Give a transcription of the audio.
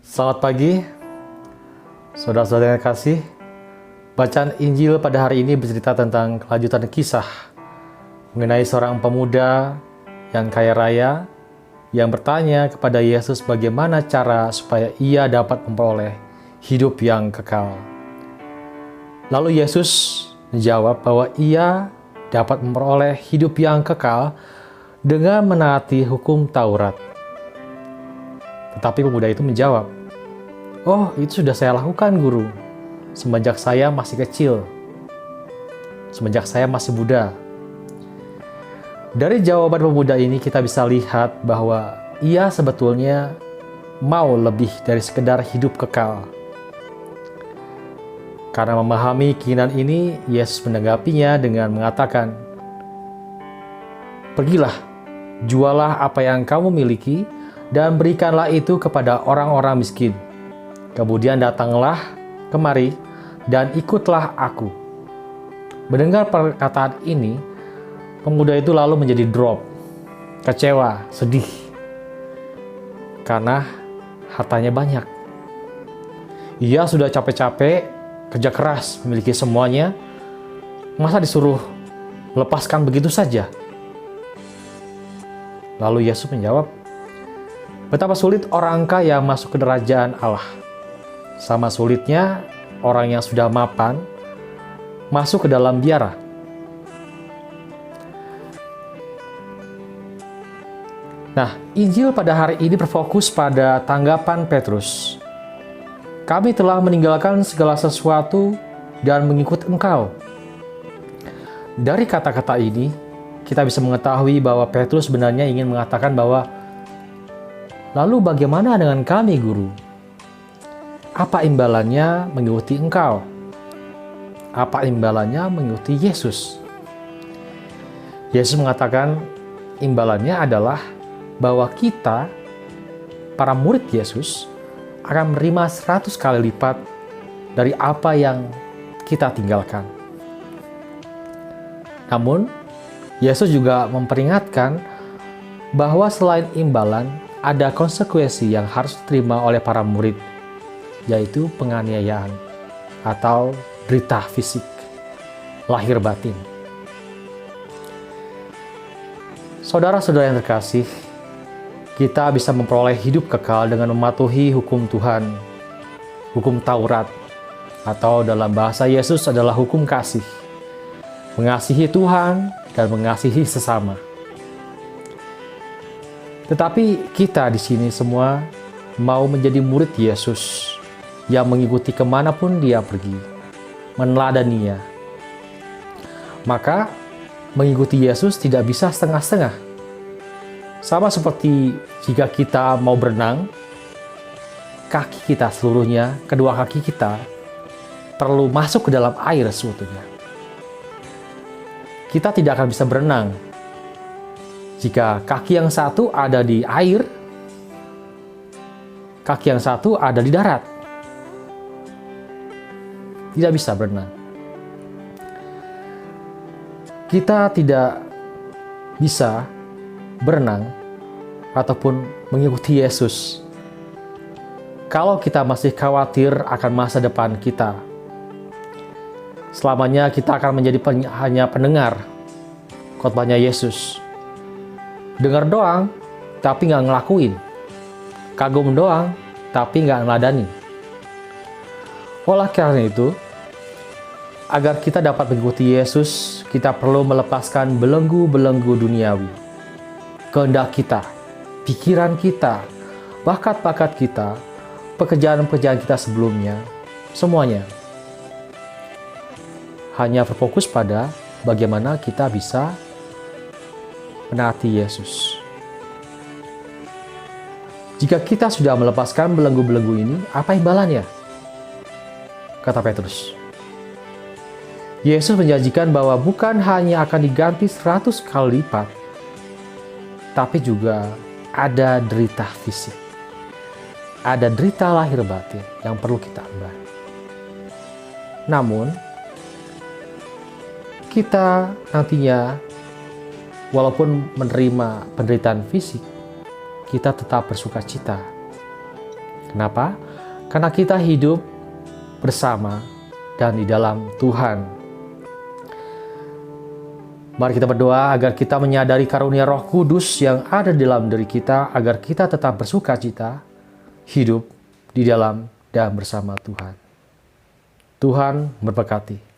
Selamat pagi, saudara-saudara yang kasih. Bacaan Injil pada hari ini bercerita tentang kelanjutan kisah mengenai seorang pemuda yang kaya raya yang bertanya kepada Yesus bagaimana cara supaya ia dapat memperoleh hidup yang kekal. Lalu Yesus menjawab bahwa ia dapat memperoleh hidup yang kekal dengan menaati hukum Taurat. Tetapi pemuda itu menjawab, "Oh, itu sudah saya lakukan, Guru. Semenjak saya masih kecil. Semenjak saya masih muda." Dari jawaban pemuda ini kita bisa lihat bahwa ia sebetulnya mau lebih dari sekedar hidup kekal. Karena memahami keinginan ini, Yesus menanggapinya dengan mengatakan, "Pergilah, jualah apa yang kamu miliki, dan berikanlah itu kepada orang-orang miskin. Kemudian datanglah kemari dan ikutlah aku." Mendengar perkataan ini, pemuda itu lalu menjadi drop, kecewa, sedih, karena hartanya banyak. Ia sudah capek-capek, kerja keras, memiliki semuanya, masa disuruh lepaskan begitu saja? Lalu Yesus menjawab, "Betapa sulit orang kaya masuk ke kerajaan Allah. Sama sulitnya orang yang sudah mapan masuk ke dalam biara." Nah, Injil pada hari ini berfokus pada tanggapan Petrus. "Kami telah meninggalkan segala sesuatu dan mengikut Engkau." Dari kata-kata ini, kita bisa mengetahui bahwa Petrus sebenarnya ingin mengatakan bahwa, "Lalu bagaimana dengan kami, Guru? Apa imbalannya mengikuti Engkau? Apa imbalannya mengikuti Yesus?" Yesus mengatakan imbalannya adalah bahwa kita, para murid Yesus, akan menerima 100 kali lipat dari apa yang kita tinggalkan. Namun, Yesus juga memperingatkan bahwa selain imbalan, ada konsekuensi yang harus diterima oleh para murid, yaitu penganiayaan atau derita fisik, lahir batin. Saudara-saudara yang terkasih, kita bisa memperoleh hidup kekal dengan mematuhi hukum Tuhan, hukum Taurat, atau dalam bahasa Yesus adalah hukum kasih, mengasihi Tuhan dan mengasihi sesama. Tetapi kita di sini semua mau menjadi murid Yesus yang mengikuti kemanapun dia pergi, meneladaninya. Maka mengikuti Yesus tidak bisa setengah-setengah. Sama seperti jika kita mau berenang, kaki kita seluruhnya, kedua kaki kita perlu masuk ke dalam air seutuhnya. Kita tidak akan bisa berenang jika kaki yang satu ada di air, kaki yang satu ada di darat. Tidak bisa berenang. Kita tidak bisa berenang ataupun mengikuti Yesus kalau kita masih khawatir akan masa depan kita. Selamanya kita akan menjadi hanya pendengar khotbahnya Yesus. Dengar doang, tapi nggak ngelakuin. Kagum doang, tapi nggak ngeladani. Oleh karena itu, agar kita dapat mengikuti Yesus, kita perlu melepaskan belenggu-belenggu duniawi. Kehendak kita, pikiran kita, bakat-bakat kita, pekerjaan-pekerjaan kita sebelumnya, semuanya hanya berfokus pada bagaimana kita bisa menaati Yesus. Jika kita sudah melepaskan belenggu-belenggu ini, apa imbalannya? Kata Petrus. Yesus menjanjikan bahwa bukan hanya akan diganti 100 kali lipat, tapi juga ada derita fisik. Ada derita lahir batin yang perlu kita ambil. Namun, kita nantinya, walaupun menerima penderitaan fisik, kita tetap bersuka cita. Kenapa? Karena kita hidup bersama dan di dalam Tuhan. Mari kita berdoa agar kita menyadari karunia Roh Kudus yang ada di dalam diri kita, agar kita tetap bersukacita, hidup di dalam dan bersama Tuhan. Tuhan memberkati.